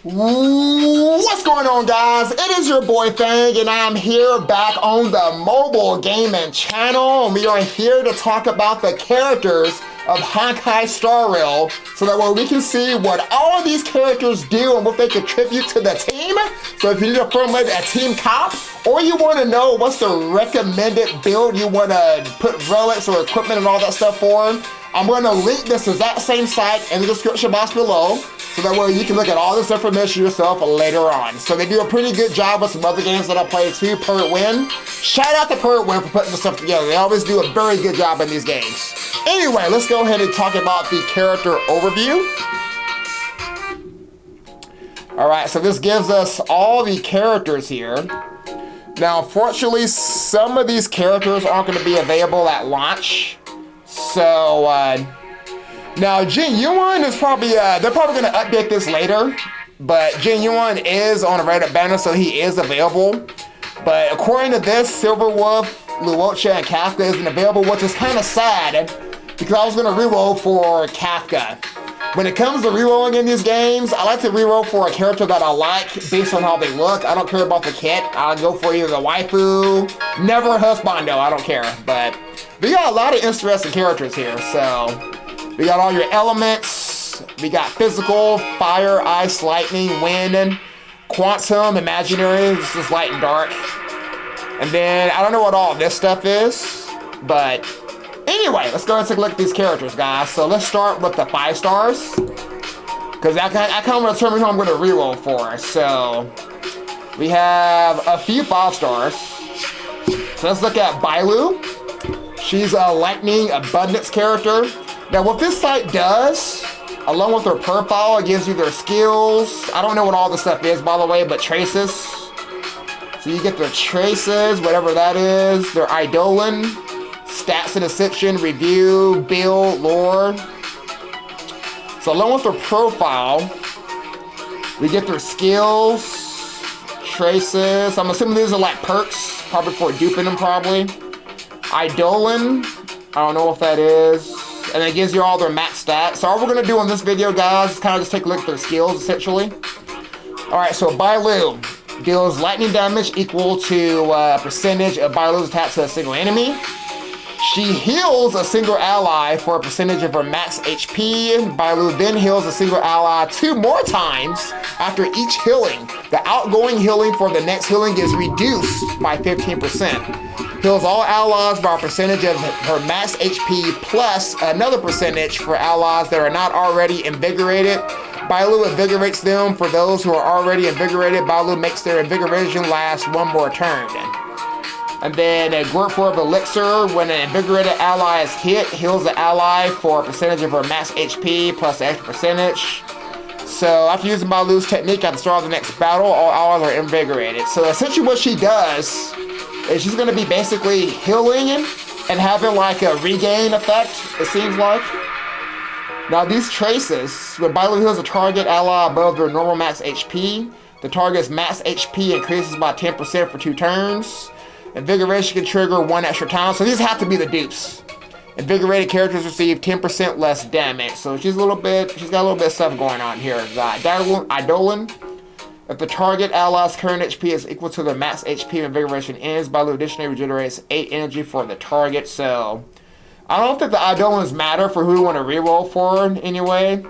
What's going on, guys? It is your boy Fang, and I'm here back on the mobile gaming channel, and we are here to talk about the characters of Honkai Star Rail, so that way we can see what all of these characters do and what they contribute to the team. So if you need to formulate a team comp, or you want to know what's the recommended build you want to put relics or equipment and all that stuff for, I'm going to link this exact same site in the description box below, so that way you can look at all this information yourself later on. So they do a pretty good job with some other games that I play too, Perk Win. Shout out to Perk Win for putting this stuff together. They always do a very good job in these games. Anyway, let's go ahead and talk about the character overview. Alright, so this gives us all the characters here. Now, unfortunately, some of these characters aren't going to be available at launch. So, now Jin Yuan is probably, they're probably going to update this later. But Jin Yuan is on a Reddit banner, so he is available. But according to this, Silver Wolf, Luocha, and Kafka isn't available, which is kind of sad, because I was going to reroll for Kafka. When it comes to rerolling in these games, I like to reroll for a character that I like based on how they look. I don't care about the kit. I'll go for either the waifu, never a husbando, I don't care. But we got a lot of interesting characters here. So we got all your elements. We got physical, fire, ice, lightning, wind, quantum, imaginary. This is light and dark. And then I don't know what all this stuff is, but anyway, let's go ahead and take a look at these characters, guys. So let's start with the 5 stars, because I kind of determine who I'm going to reroll for. So we have a few 5 stars. So let's look at Bailu. She's a lightning abundance character. Now what this site does, along with their profile, it gives you their skills. I don't know what all this stuff is, by the way, but traces. So you get their traces, whatever that is, their Eidolon, stats and ascension, review, build, lore. So along with their profile, we get their skills, traces. I'm assuming these are like perks, probably for duping them probably. Eidolon, I don't know what that is. And it gives you all their max stats. So all we're going to do in this video, guys, is kind of just take a look at their skills, essentially. Alright, so Bailu deals lightning damage equal to a percentage of Bailu's attacks to a single enemy. She heals a single ally for a percentage of her max HP. Bailu then heals a single ally 2 more times after each healing. The outgoing healing for the next healing is reduced by 15%. Heals all allies by a percentage of her max HP plus another percentage for allies that are not already invigorated. Bailu invigorates them for those who are already invigorated. Bailu makes their invigoration last 1 more turn. And then a Gwert for of Elixir, when an invigorated ally is hit, heals the ally for a percentage of her max HP plus an extra percentage. So after using Bailu's technique at the start of the next battle, all allies are invigorated. So essentially what she does is she's going to be basically healing and having like a regain effect, it seems like. Now these traces, when Bailu heals a target ally above their normal max HP, the target's max HP increases by 10% for 2 turns. Invigoration can trigger 1 extra time, so these have to be the dupes. Invigorated characters receive 10% less damage, so she's got a little bit of stuff going on here. Eidolon, if the target ally's current HP is equal to their max HP and invigoration ends, Bailu additionally regenerates 8 energy for the target, so I don't think the Eidolons matter for who we want to reroll for anyway.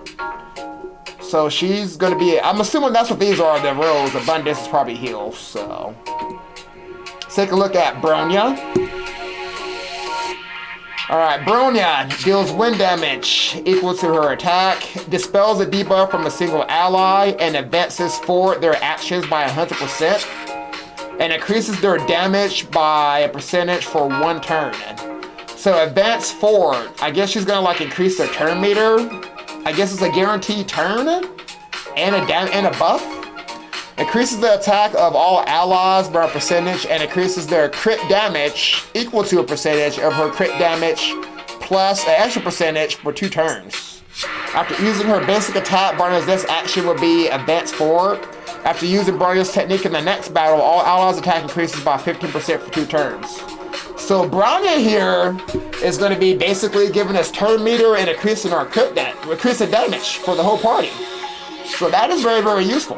So she's going to be, I'm assuming that's what these are, the rolls. Abundance is probably heals, so take a look at Bronya. Alright, Bronya deals wind damage equal to her attack, dispels a debuff from a single ally, and advances forward their actions by 100%, and increases their damage by a percentage for 1 turn. So advance forward, I guess she's gonna like increase their turn meter. I guess it's a guaranteed turn and a buff. Increases the attack of all allies by a percentage and increases their crit damage equal to a percentage of her crit damage plus an extra percentage for 2 turns. After using her basic attack, Bronya's next action will be advance forward. After using Bronya's technique in the next battle, all allies' attack increases by 15% for 2 turns. So Bronya here is going to be basically giving us turn meter and increasing our crit damage for the whole party. So that is very, very useful.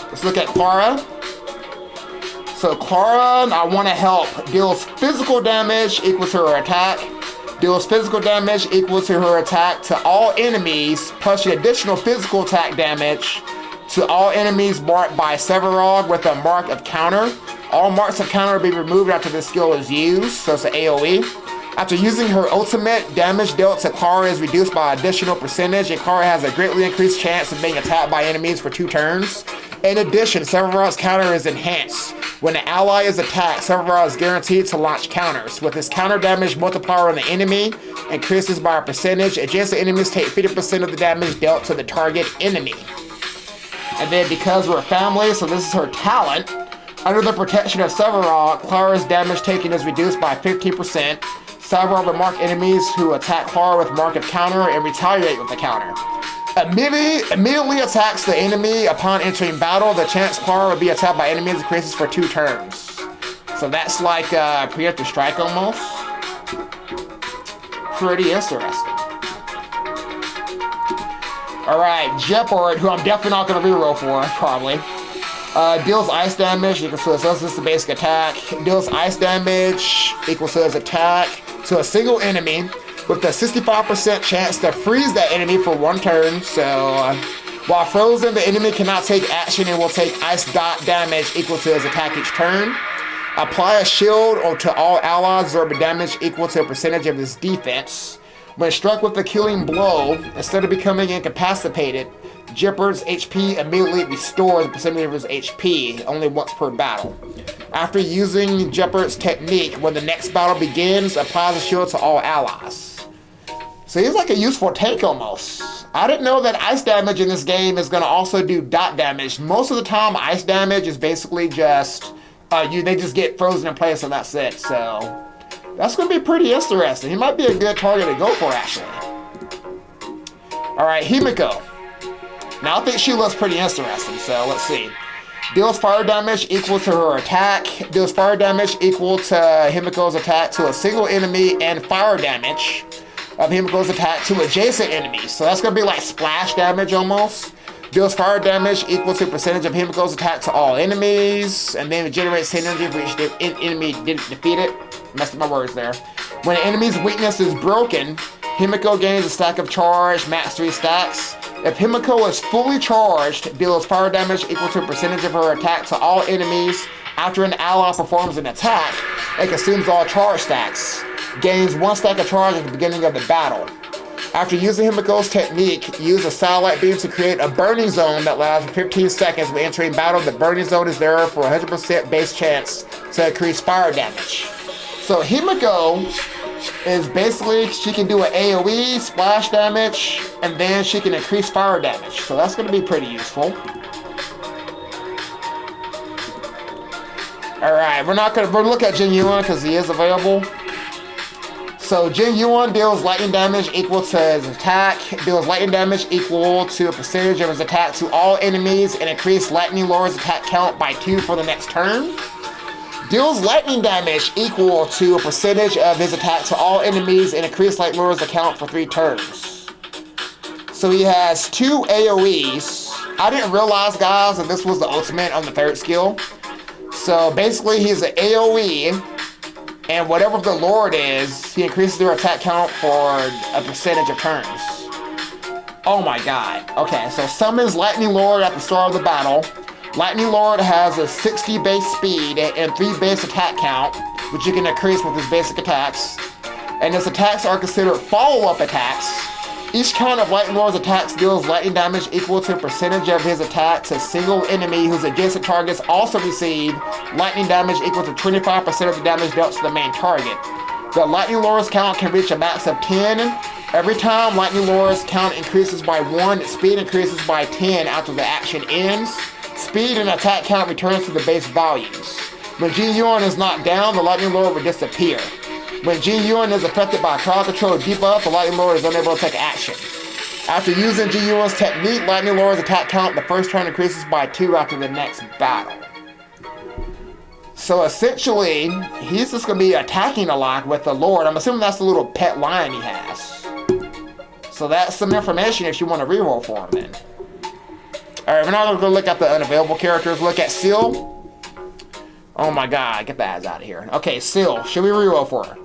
Let's look at Clara. So Clara, I want to help. Deals physical damage equal to her attack. Deals physical damage equal to her attack to all enemies, plus the additional physical attack damage to all enemies marked by Severog with a mark of counter. All marks of counter will be removed after this skill is used, so it's an AoE. After using her ultimate, damage dealt to Clara is reduced by additional percentage, and Clara has a greatly increased chance of being attacked by enemies for 2 turns. In addition, Severog's counter is enhanced. When an ally is attacked, Severog is guaranteed to launch counters. With his counter damage multiplier on the enemy, increases by a percentage, adjacent enemies take 50% of the damage dealt to the target enemy. And then because we're a family, so this is her talent. Under the protection of Severog, Clara's damage taken is reduced by 15%. Severog will mark enemies who attack Clara with mark of counter and retaliate with the counter. Immediately attacks the enemy upon entering battle. The chance Clara will be attacked by enemies increases for 2 turns. So that's like preemptive strike almost. Pretty interesting. Alright, Jeopard, who I'm definitely not going to reroll for, probably. Deals ice damage equals to his, so this is the basic attack. Deals ice damage equals to his attack to a single enemy with a 65% chance to freeze that enemy for 1 turn. So while frozen, the enemy cannot take action and will take ice dot damage equal to his attack each turn. Apply a shield or to all allies, absorb damage equal to a percentage of his defense. When struck with a killing blow, instead of becoming incapacitated, Jeopard's HP immediately restores a percentage of his HP, only once per battle. After using Jeopard's technique, when the next battle begins, apply the shield to all allies. So he's like a useful tank almost. I didn't know that ice damage in this game is going to also do dot damage. Most of the time, ice damage is basically just, they just get frozen in place and that's it. So that's going to be pretty interesting. He might be a good target to go for, actually. Alright, Himiko. Now, I think she looks pretty interesting, so let's see. Deals fire damage equal to her attack. Deals fire damage equal to Himiko's attack to a single enemy and fire damage of Himiko's attack to adjacent enemies. So that's going to be like splash damage almost. Deals fire damage equal to percentage of Himiko's attack to all enemies. And then it generates 10 energy for each enemy defeated. Messed up my words there. When an enemy's weakness is broken, Himiko gains a stack of charge, max 3 stacks. If Himiko is fully charged, deals fire damage equal to a percentage of her attack to all enemies. After an ally performs an attack, it consumes all charge stacks. Gains 1 stack of charge at the beginning of the battle. After using Himiko's technique, use a satellite beam to create a burning zone that lasts for 15 seconds. When entering battle, the burning zone is there for 100% base chance to increase fire damage. So Himiko is basically, she can do an AoE, splash damage, and then she can increase fire damage. So that's going to be pretty useful. Alright, we'll look at Jin Yuan because he is available. So Jin Yuan deals lightning damage equal to his attack, deals lightning damage equal to a percentage of his attack to all enemies, and increase lightning lord's attack count by 2 for the next turn. Deals lightning damage equal to a percentage of his attack to all enemies and increase lightning lord's account for 3 turns. So he has 2 AoEs. I didn't realize, guys, that this was the ultimate on the 3rd skill. So basically he's an AoE, and whatever the Lord is, he increases their attack count for a percentage of turns. Oh my god. Okay, so summons Lightning Lord at the start of the battle. Lightning Lord has a 60 base speed and 3 base attack count, which you can increase with his basic attacks. And his attacks are considered follow-up attacks. Each count of Lightning Lord's attacks deals lightning damage equal to a percentage of his attack to a single enemy whose adjacent targets also receive lightning damage equal to 25% of the damage dealt to the main target. The Lightning Lord's count can reach a max of 10. Every time Lightning Lord's count increases by 1, its speed increases by 10 after the action ends. Speed and attack count returns to the base values. When Jin Yuan is knocked down, the Lightning Lord will disappear. When Jin Yuan is affected by a crowd control debuff, the Lightning Lord is unable to take action. After using Jin Yuan's technique, Lightning Lord's attack count the first turn increases by 2 after the next battle. So essentially, he's just going to be attacking a lot with the Lord. I'm assuming that's the little pet lion he has. So that's some information if you want to reroll for him then. Alright, we're not going to look at the unavailable characters. Look at Seal. Oh my god, get the ass out of here. Okay, Seal. Should we reroll for her?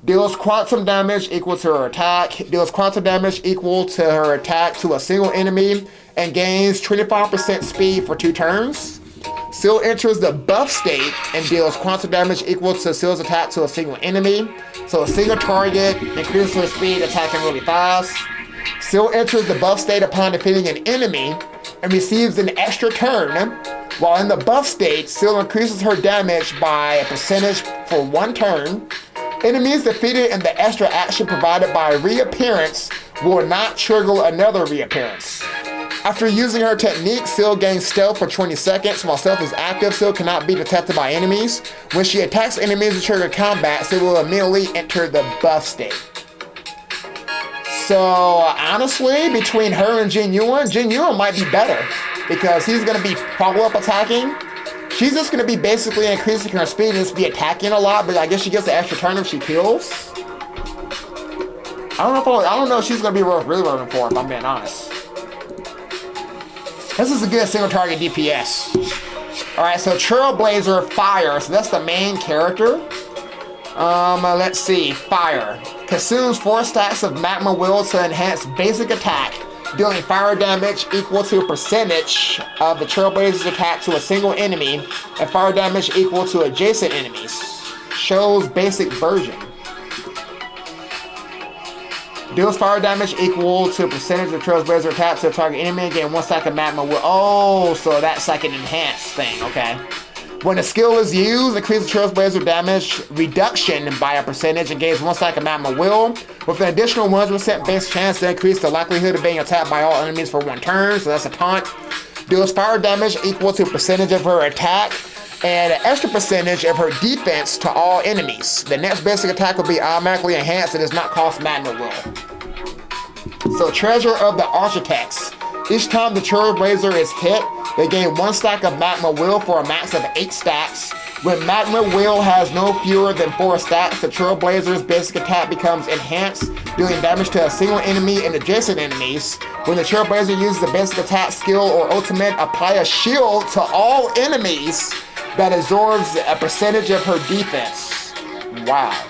Deals quantum damage equal to her attack. Deals quantum damage equal to her attack to a single enemy. And gains 25% speed for 2 turns. Seal enters the buff state and deals quantum damage equal to Seal's attack to a single enemy. So a single target increases her speed, attacking really fast. Seal enters the buff state upon defeating an enemy and receives an extra turn. While in the buff state, Seal increases her damage by a percentage for 1 turn. Enemies defeated in the extra action provided by reappearance will not trigger another reappearance. After using her technique, Seal gains stealth for 20 seconds. While stealth is active, Seal cannot be detected by enemies. When she attacks enemies to trigger combat, Seal will immediately enter the buff state. So, honestly, between her and Jin Yuan might be better. Because he's going to be follow-up attacking. She's just going to be basically increasing her speed and just be attacking a lot. But I guess she gets the extra turn if she kills. I don't know if she's going to be really working for, if I'm being honest. This is a good single target DPS. Alright, so Trailblazer Fire. So that's the main character. Let's see. Fire. Consumes 4 stacks of Magma Will to enhance basic attack, dealing fire damage equal to a percentage of the Trailblazer's attack to a single enemy, and fire damage equal to adjacent enemies. Shows basic version. Deals fire damage equal to a percentage of Trailblazer attack to a target enemy and gain 1 stack of Magma Will. Oh, so that's like an enhanced thing, okay. When the skill is used, increases Trailblazer damage reduction by a percentage and gains 1 stack of Magma Will, with an additional 100% base chance to increase the likelihood of being attacked by all enemies for 1 turn, so that's a taunt. Deals fire damage equal to a percentage of her attack and an extra percentage of her defense to all enemies. The next basic attack will be automatically enhanced and does not cost Magma Will. So, Treasure of the Architects. Each time the Trailblazer is hit, they gain 1 stack of Magma Will for a max of 8 stacks. When Magma Will has no fewer than 4 stacks, the Trailblazer's basic attack becomes enhanced, dealing damage to a single enemy and adjacent enemies. When the Trailblazer uses the basic attack skill or ultimate, apply a shield to all enemies that absorbs a percentage of her defense. Wow.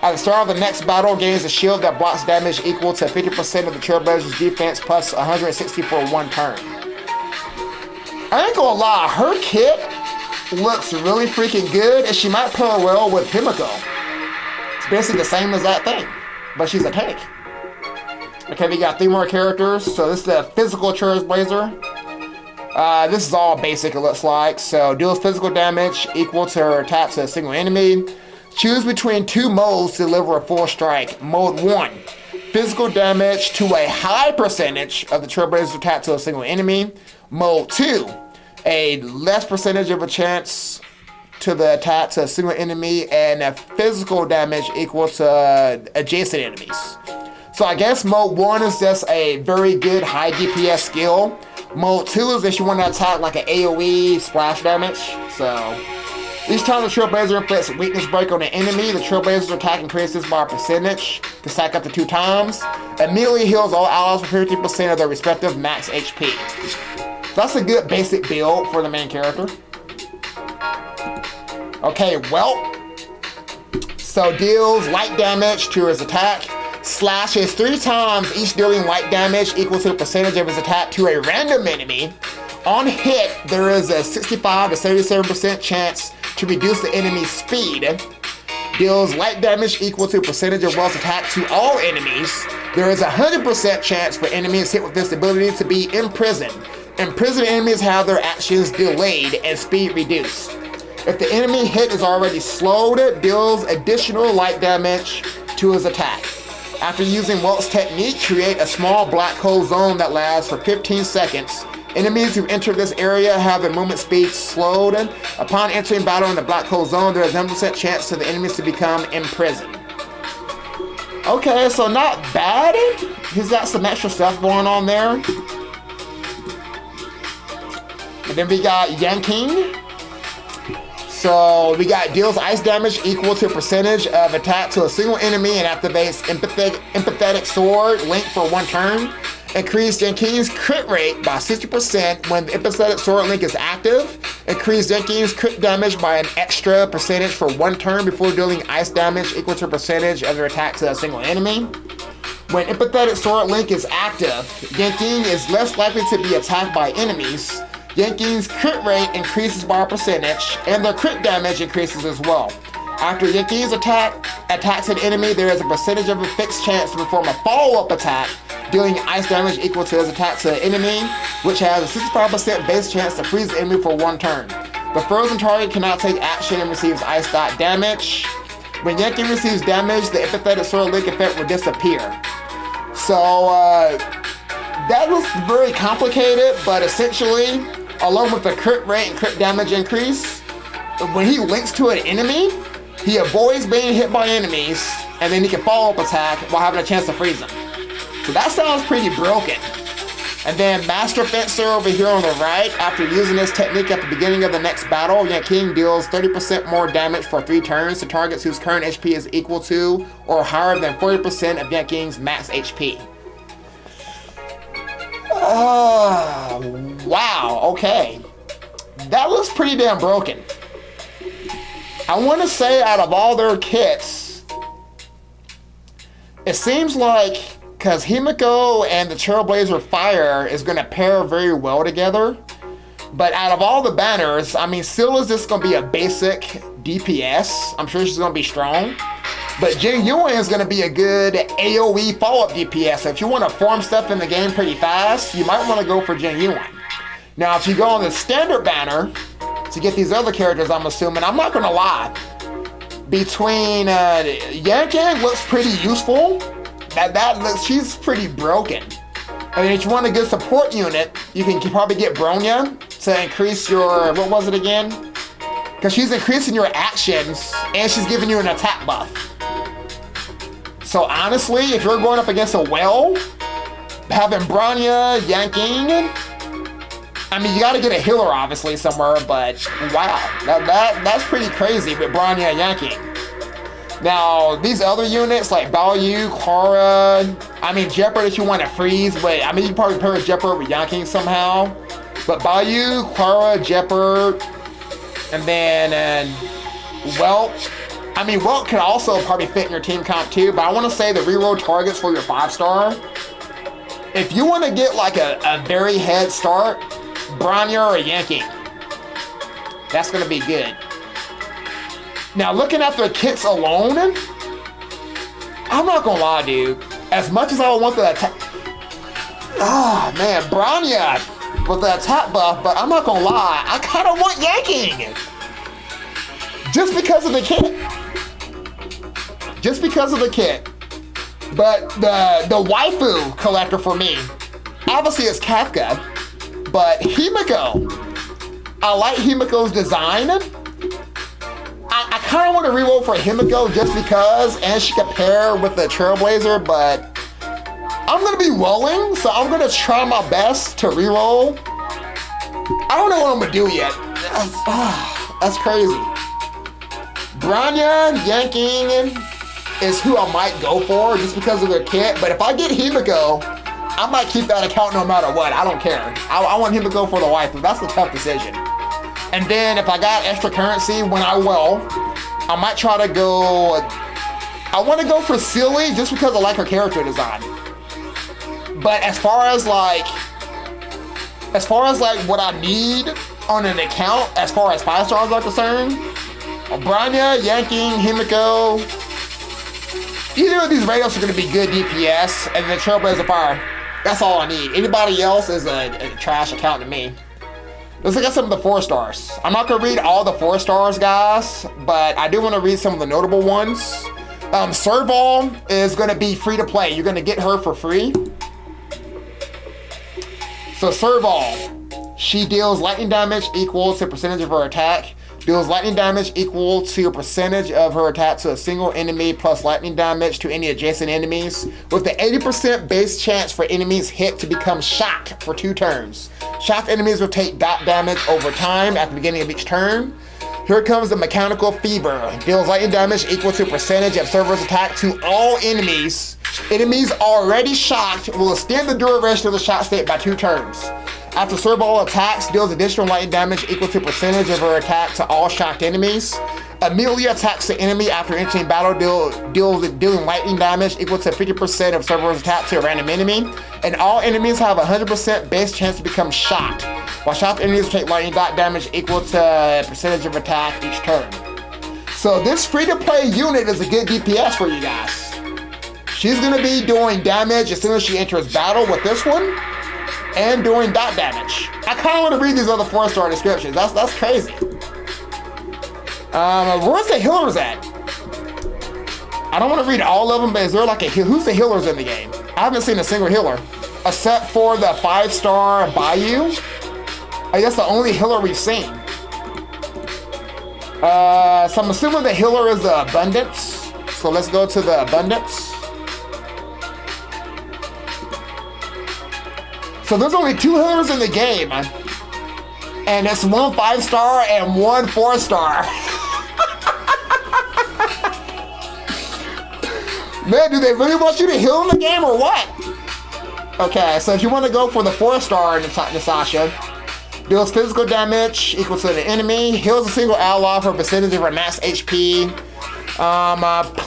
At the start of the next battle, gains a shield that blocks damage equal to 50% of the Trailblazer's defense plus 160 for 1 turn. I ain't gonna lie, her kit looks really freaking good, and she might pair well with Himiko. It's basically the same as that thing, but she's a tank. Okay, we got 3 more characters. So this is the physical Trailblazer. This is all basic, it looks like. So deals physical damage equal to her attack to a single enemy. Choose between 2 modes to deliver a full strike. Mode 1, physical damage to a high percentage of the Trailblazer's attack to a single enemy. Mode 2, a less percentage of a chance to the attack to a single enemy, and a physical damage equal to adjacent enemies. So I guess mode 1 is just a very good high DPS skill. Mode 2 is if you want to attack like an AoE splash damage. So each time the Trailblazer inflicts weakness break on an enemy, the Trailblazer's attack increases by a percentage, can stack up to 2 times. Immediately heals all allies for 50% of their respective max HP. So that's a good basic build for the main character. Okay, well, so deals light damage to his attack, slashes 3 times, each dealing light damage equal to the percentage of his attack to a random enemy. On hit, there is a 65 to 77% chance to reduce the enemy's speed. Deals light damage equal to a percentage of Will's attack to all enemies. There is a 100% chance for enemies hit with this ability to be imprisoned. Imprisoned enemies have their actions delayed and speed reduced. If the enemy hit is already slowed, it deals additional light damage to his attack. After using Welt's technique, create a small black hole zone that lasts for 15 seconds. Enemies who enter this area have their movement speed slowed. Upon entering battle in the black hole zone, there is a 100% chance for the enemies to become imprisoned. Okay, so not bad. He's got some extra stuff going on there. And then we got Yanking. So we got deals ice damage equal to a percentage of attack to a single enemy and activates empathetic sword link for 1 turn. Increase Yanqing's crit rate by 60% when the episodic sword link is active. Increase Yanqing's crit damage by an extra percentage for 1 turn before dealing ice damage equal to a percentage of their attack to a single enemy. When empathetic sword link is active, Yanqing is less likely to be attacked by enemies. Yanqing's crit rate increases by a percentage, and their crit damage increases as well. After Yanqing's attacks an enemy, there is a percentage of a fixed chance to perform a follow-up attack, dealing ice damage equal to his attack to the enemy, which has a 65% base chance to freeze the enemy for 1 turn. The frozen target cannot take action and receives ice dot damage. When Yanqing receives damage, the empathetic sword link effect will disappear. So, that was very complicated, but essentially, along with the crit rate and crit damage increase, when he links to an enemy, he avoids being hit by enemies, and then he can follow-up attack while having a chance to freeze them. So that sounds pretty broken. And then Master Fencer over here on the right, after using this technique at the beginning of the next battle, Yanqing deals 30% more damage for 3 turns to targets whose current HP is equal to or higher than 40% of Yanqing's max HP. Wow, okay. That looks pretty damn broken. I want to say out of all their kits, it seems like, because Himiko and the Trailblazer Fire is going to pair very well together, but out of all the banners, I mean, Scylla's just going to be a basic DPS. I'm sure she's going to be strong. But Jin Yuan is going to be a good AoE follow-up DPS. So if you want to farm stuff in the game pretty fast, you might want to go for Jin Yuan. Now, if you go on the standard banner to get these other characters, I'm assuming, I'm not going to lie, between Yanqing looks pretty useful. That looks, she's pretty broken. I mean, if you want a good support unit, you can probably get Bronya to increase your, what was it again? Because she's increasing your actions and she's giving you an attack buff. So honestly, if you're going up against a whale, having Bronya, Yanqing, I mean, you got to get a healer obviously somewhere, but wow, that's pretty crazy with Bronya and Yanqing. Now, these other units like Baoyu, Clara, I mean, Jeopard if you want to freeze, but I mean, you can probably pair Jeopard with Yanqing somehow. But Baoyu, Clara, Jeopard, and then Welt. I mean, Welt can also probably fit in your team comp too, but I want to say the reroll targets for your 5-star. If you want to get like a very head start, Bronya or Yanqing. That's going to be good. Now, looking at their kits alone, I'm not gonna lie, dude. As much as I want the attack, man, Bronya with the attack buff, but I'm not gonna lie, I kind of want Yanqing just because of the kit. Just because of the kit. But the waifu collector for me, obviously, is Kafka, but Himiko. I like Himiko's design. I kind of want to reroll for Himiko just because, and she can pair with the Trailblazer, but I'm going to be rolling, so I'm going to try my best to reroll. I don't know what I'm going to do yet. That's crazy. Bronya, Yanqing is who I might go for just because of their kit, but if I get Himiko, I might keep that account no matter what. I don't care. I want Himiko for the waifu. That's a tough decision. And then if I got extra currency, when I will, I might try to go, I want to go for Silly just because I like her character design. But as far as like what I need on an account, as far as 5-stars are concerned, Bronya, Yanqing, Himiko, either of these radios are going to be good DPS, and then Trailblazer Fire. That's all I need. Anybody else is a trash account to me. Let's look at some of the 4-stars. I'm not going to read all the 4-stars, guys, but I do want to read some of the notable ones. Serval is going to be free to play. You're going to get her for free. So Serval, she deals lightning damage equal to a percentage of her attack. Deals lightning damage equal to a percentage of her attack to a single enemy plus lightning damage to any adjacent enemies, with the 80% base chance for enemies hit to become shocked for 2 turns. Shocked enemies will take dot damage over time at the beginning of each turn. Here comes the Mechanical Fever. Deals lightning damage equal to a percentage of server's attack to all enemies Enemies already shocked will extend the duration of the shock state by 2 turns. After servo attacks, deals additional lightning damage equal to percentage of her attack to all shocked enemies. Immediately attacks the enemy after entering battle, dealing lightning damage equal to 50% of servo's attack to a random enemy. And all enemies have a 100% base chance to become shocked, while shocked enemies take lightning dot damage equal to percentage of attack each turn. So this free-to-play unit is a good DPS for you guys. She's going to be doing damage as soon as she enters battle with this one, and doing dot damage. I kind of want to read these other 4-star descriptions. That's crazy. Where's the healers at? I don't want to read all of them, but is there like who's the healers in the game? I haven't seen a single healer, except for the 5-star Bayou. I guess the only healer we've seen. So I'm assuming the healer is the Abundance. So let's go to the Abundance. So there's only 2 healers in the game, and it's 1 5-star and 1 4-star. Man, do they really want you to heal in the game or what? Okay, so if you want to go for the 4-star Natasha, deals physical damage equal to the enemy, heals a single ally for a percentage of her max HP,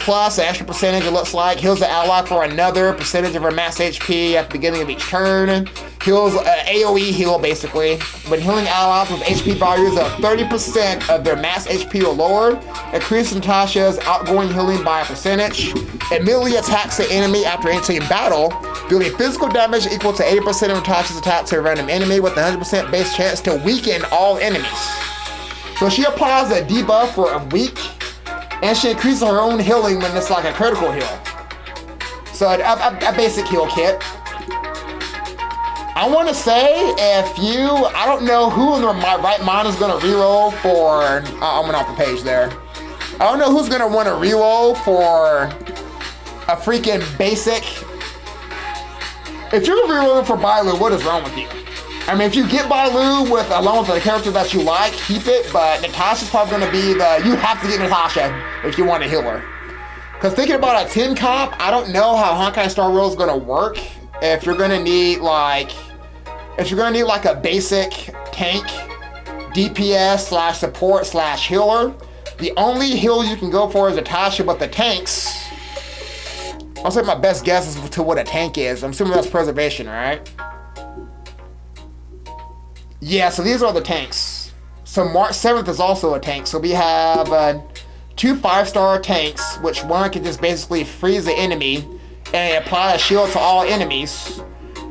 plus an extra percentage it looks like, heals the ally for another percentage of her max HP at the beginning of each turn, heals AoE heal basically. When healing allies with HP values of 30% of their max HP or lower, increase Natasha's outgoing healing by a percentage, immediately attacks the enemy after entering battle, dealing physical damage equal to 80% of Natasha's attack to a random enemy with a 100% base chance to weaken all enemies. So she applies a debuff for a week, and she increases her own healing when it's like a critical heal. So a basic heal kit. I want to say I don't know who in their right mind is going to reroll for, I went off the page there. I don't know who's going to want to reroll for a freaking basic. If you're rerolling for Bailu, what is wrong with you? I mean, if you get Bailu along with a character that you like, keep it, but Natasha's probably going to be you have to get Natasha if you want to heal her. Because thinking about a 10 comp, I don't know how Honkai Star Rail is going to work. If you're going to need like a basic tank, DPS / support / healer, the only heal you can go for is Natasha, but the tanks, I'll say my best guess is to what a tank is. I'm assuming that's preservation, right? Yeah, so these are the tanks. So March 7th is also a tank. So we have 2 5-star tanks, which one can just basically freeze the enemy and apply a shield to all enemies.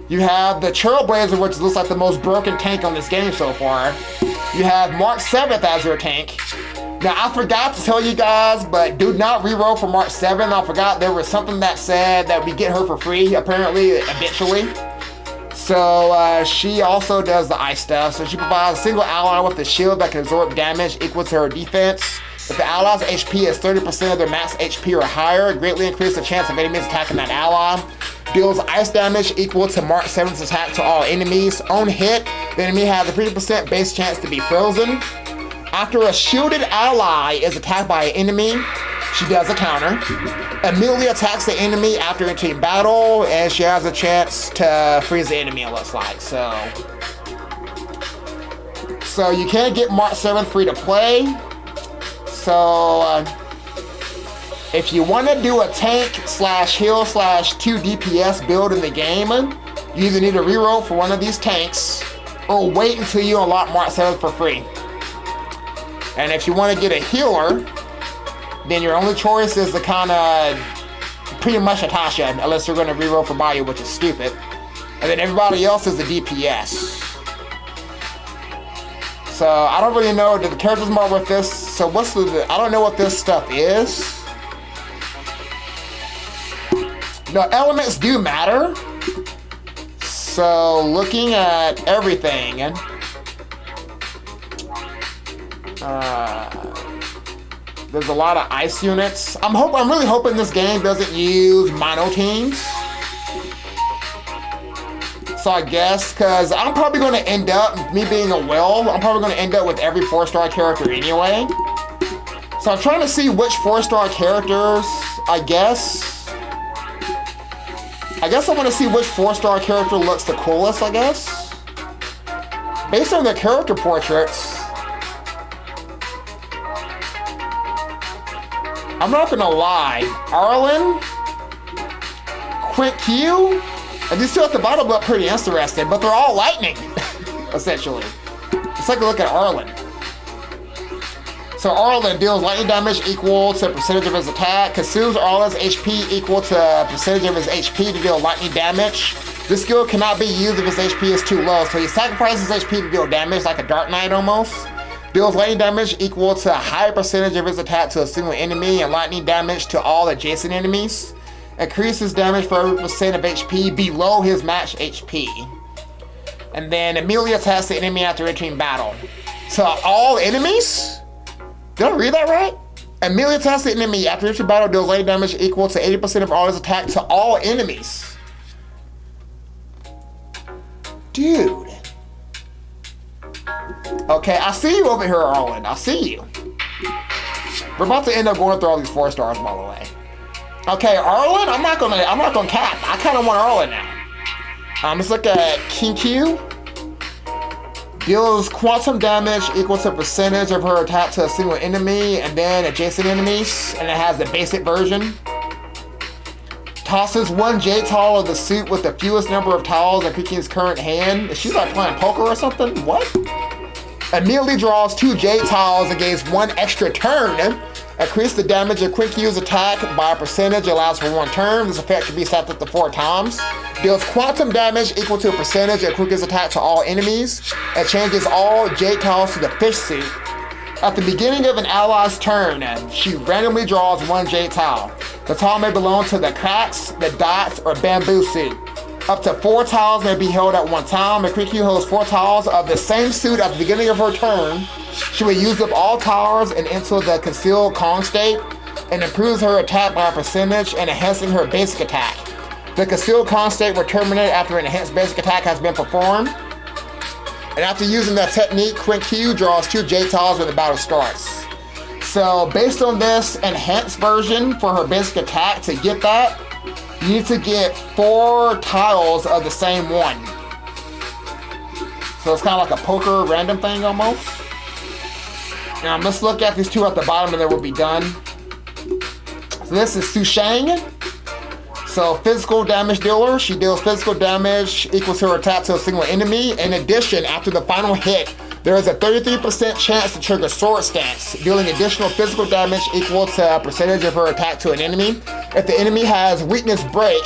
You have the Trailblazer, which looks like the most broken tank on this game so far. You have March 7th as your tank. Now, I forgot to tell you guys, but do not reroll for March 7th. I forgot there was something that said that we get her for free, apparently, eventually. So, she also does the ice stuff. So she provides a single ally with a shield that can absorb damage equal to her defense. If the ally's HP is 30% of their max HP or higher, greatly increase the chance of enemies attacking that ally. Deals ice damage equal to March 7th's attack to all enemies. On hit, the enemy has a 50% base chance to be frozen. After a shielded ally is attacked by an enemy, she does a counter. Immediately attacks the enemy after entering battle, and she has a chance to freeze the enemy, it looks like. So you can get March 7th free to play. So if you want to do a tank / heal / 2 DPS build in the game, you either need to reroll for one of these tanks or wait until you unlock March 7th for free. And if you want to get a healer, then your only choice is the kind of pretty much Natasha, unless you're going to reroll for Bayou, which is stupid. And then everybody else is the DPS. So I don't really know, do the characters more with this? So I don't know what this stuff is. No, elements do matter. So looking at everything, there's a lot of ice units. I'm really hoping this game doesn't use mono teams. So I guess, because I'm probably going to end up, me being a whale, I'm probably going to end up with every 4-star character anyway. So I'm trying to see which 4-star characters, I guess, I guess I want to see which 4-star character looks the coolest, I guess. Based on their character portraits, I'm not gonna lie, Arlen, Quick Q, and these two at the bottom look pretty interesting, but they're all lightning, essentially. Let's take a look at Arlen. So Arlen deals lightning damage equal to percentage of his attack, consumes Arlen's HP equal to percentage of his HP to deal lightning damage. This skill cannot be used if his HP is too low, so he sacrifices HP to deal damage like a Dark Knight almost. Deals lightning damage equal to a higher percentage of his attack to a single enemy and lightning damage to all adjacent enemies. Increases damage for every percent of HP below his match HP. And then immediately attacks the enemy after entering battle. To all enemies? Did I read that right? Immediately attacks the enemy after entering battle, deals lightning damage equal to 80% of all his attack to all enemies. Dude. Okay, I see you over here, Arlen. I see you. We're about to end up going through all these 4 stars, by the way. Okay, Arlen, I'm not gonna cap. I kind of want Arlen now. Let's look at King Q. Deals quantum damage equal to percentage of her attack to a single enemy and then adjacent enemies, and it has the basic version. Tosses 1 J tile of the suit with the fewest number of tiles in King's current hand. Is she like playing poker or something? What? Immediately draws 2 J tiles and gains 1 extra turn. Increase the damage of Quick Q's attack by a percentage, allows for 1 turn. This effect can be set up to 4 times. Deals quantum damage equal to a percentage of Quick Q's attack to all enemies. And changes all J tiles to the fish suit. At the beginning of an ally's turn, she randomly draws 1 J tile. The tile may belong to the cracks, the dots, or bamboo suit. Up to 4 tiles may be held at one time. If Quick Q holds 4 tiles of the same suit at the beginning of her turn, she will use up all towers and enter the concealed Kong state and improves her attack by a percentage and enhancing her basic attack. The concealed Kong state will terminate after an enhanced basic attack has been performed. And after using that technique, Quick Q draws 2 J tiles when the battle starts. So based on this enhanced version for her basic attack, to get that, you need to get 4 tiles of the same one. So it's kind of like a poker random thing almost. Now let's look at these 2 at the bottom and then we'll be done. So this is Su Shang. So physical damage dealer, she deals physical damage equal to her attack to a single enemy. In addition, after the final hit, there is a 33% chance to trigger Sword Stance, dealing additional physical damage equal to a percentage of her attack to an enemy. If the enemy has weakness break,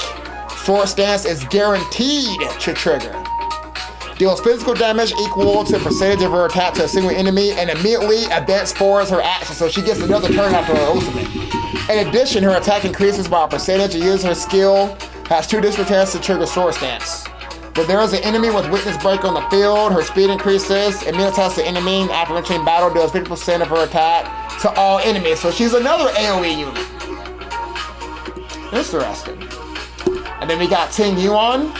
Sword Stance is guaranteed to trigger. Deals physical damage equal to a percentage of her attack to a single enemy and immediately advance forwards her action, so she gets another turn after her ultimate. In addition, her attack increases by a percentage and uses her skill, has 2 additional chances to trigger Sword Stance. When there is an enemy with weakness break on the field, her speed increases, immediately attacks the enemy after entering battle, deals 50% of her attack to all enemies. So she's another AoE unit. Interesting. And then we got Ting Yuan.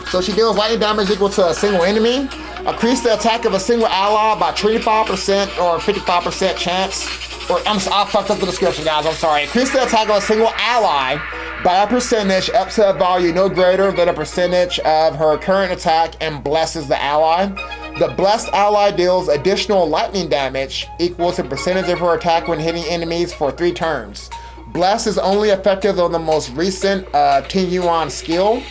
So she deals lightning damage equal to a single enemy. Increase the attack of a single ally by 25% or 55% chance. I fucked up the description, guys. I'm sorry. Increase the attack of a single ally by a percentage up to a value no greater than a percentage of her current attack and blesses the ally. The blessed ally deals additional lightning damage equal to percentage of her attack when hitting enemies for 3 turns. Bless is only effective on the most recent Ting Yuan skill.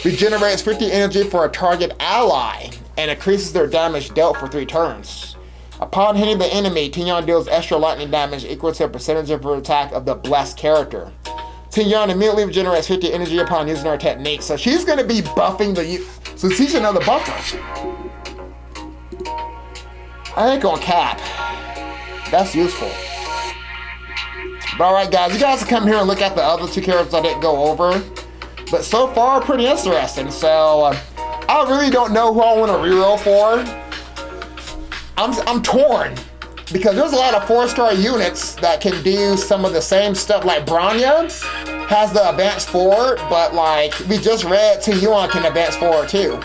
Regenerates 50 energy for a target ally and increases their damage dealt for 3 turns. Upon hitting the enemy, Ting Yuan deals extra lightning damage equal to a percentage of her attack of the blessed character. Ting Yuan immediately regenerates 50 energy upon using her technique, so she's going to be buffing so she's another buffer. I ain't gonna cap. That's useful. But alright guys, you guys can come here and look at the other 2 characters I didn't go over. But so far, pretty interesting. So, I really don't know who I want to reroll for. I'm torn. Because there's a lot of 4-star units that can do some of the same stuff. Like Bronya has the advance forward, but like we just read, Ting Yuan can advance forward too.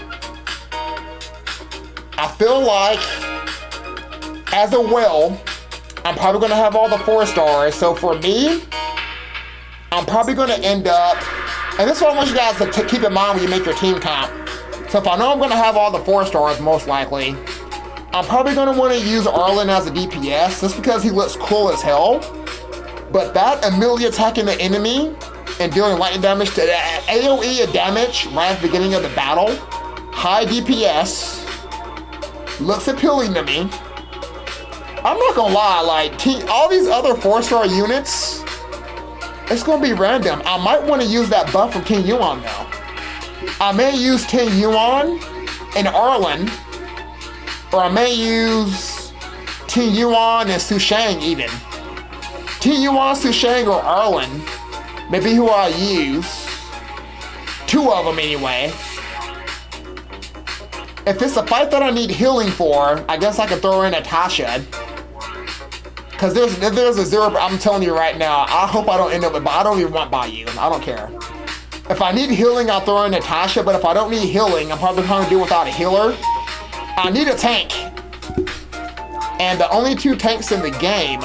I feel like, as a will, I'm probably going to have all the 4 stars. So for me, I'm probably going to end up And this is what I want you guys to keep in mind when you make your team comp. So if I know I'm going to have all the 4 stars, most likely, I'm probably going to want to use Arlen as a DPS, just because he looks cool as hell. But that immediately attacking the enemy and dealing lightning damage to AoE damage right at the beginning of the battle, high DPS, looks appealing to me. I'm not gonna lie, like all these other 4-star units, it's gonna be random. I might want to use that buff from King Yuan though. I may use King Yuan and Arlen, or I may use King Yuan and Su Shang even. King Yuan, Su Shang, or Arlen, maybe who I use. 2 of them anyway. If it's a fight that I need healing for, I guess I could throw in Natasha. Cause there's a 0, I'm telling you right now, I hope I don't end up with, but I don't even want Bayou. I don't care. If I need healing, I'll throw in Natasha, but if I don't need healing, I'm probably gonna do without a healer. I need a tank. And the only 2 tanks in the game,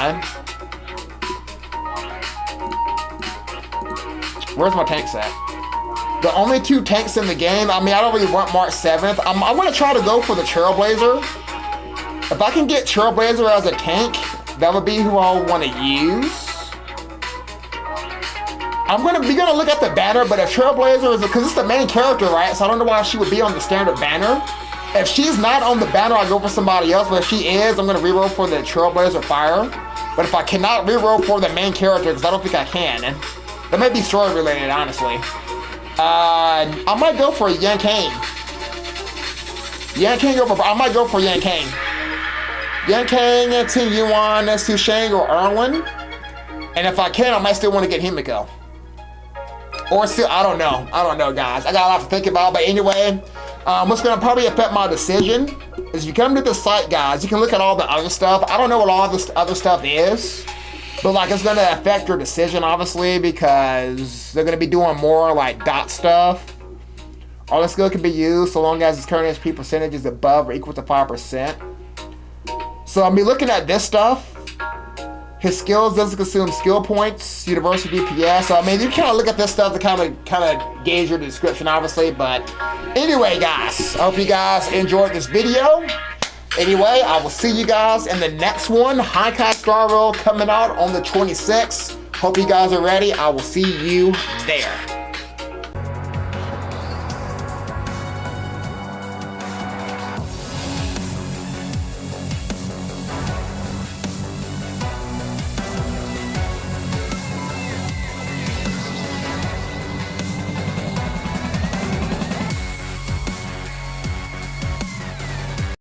where's my tanks at? The only 2 tanks in the game, I mean, I don't really want March 7th. I'm gonna try to go for the Trailblazer. If I can get Trailblazer as a tank, that would be who I want to use. I'm gonna look at the banner, but if Trailblazer is, because it's the main character, right? So I don't know why she would be on the standard banner. If she's not on the banner, I go for somebody else, but if she is, I'm gonna reroll for the Trailblazer Fire. But if I cannot reroll for the main character, because I don't think I can, that might be story related, honestly. I might go for Yan Kane. I might go for Yan Kane. Yan Kane, Ting Yuan, Su Shang, or Arlen. And if I can, I might still want to get Himiko. Or still, I don't know, guys. I got a lot to think about, but anyway, what's going to probably affect my decision is if you come to the site, guys, you can look at all the other stuff. I don't know what all this other stuff is, but like it's going to affect your decision, obviously, because they're going to be doing more like dot stuff. All the skill can be used so long as its current HP percentage is above or equal to 5%. So I'll be looking at this stuff. His skills doesn't consume skill points, university DPS. So I mean, you kind of look at this stuff to kind of gauge your description, obviously. But anyway, guys, I hope you guys enjoyed this video. Anyway, I will see you guys in the next one. Honkai Star Rail coming out on the 26th. Hope you guys are ready. I will see you there.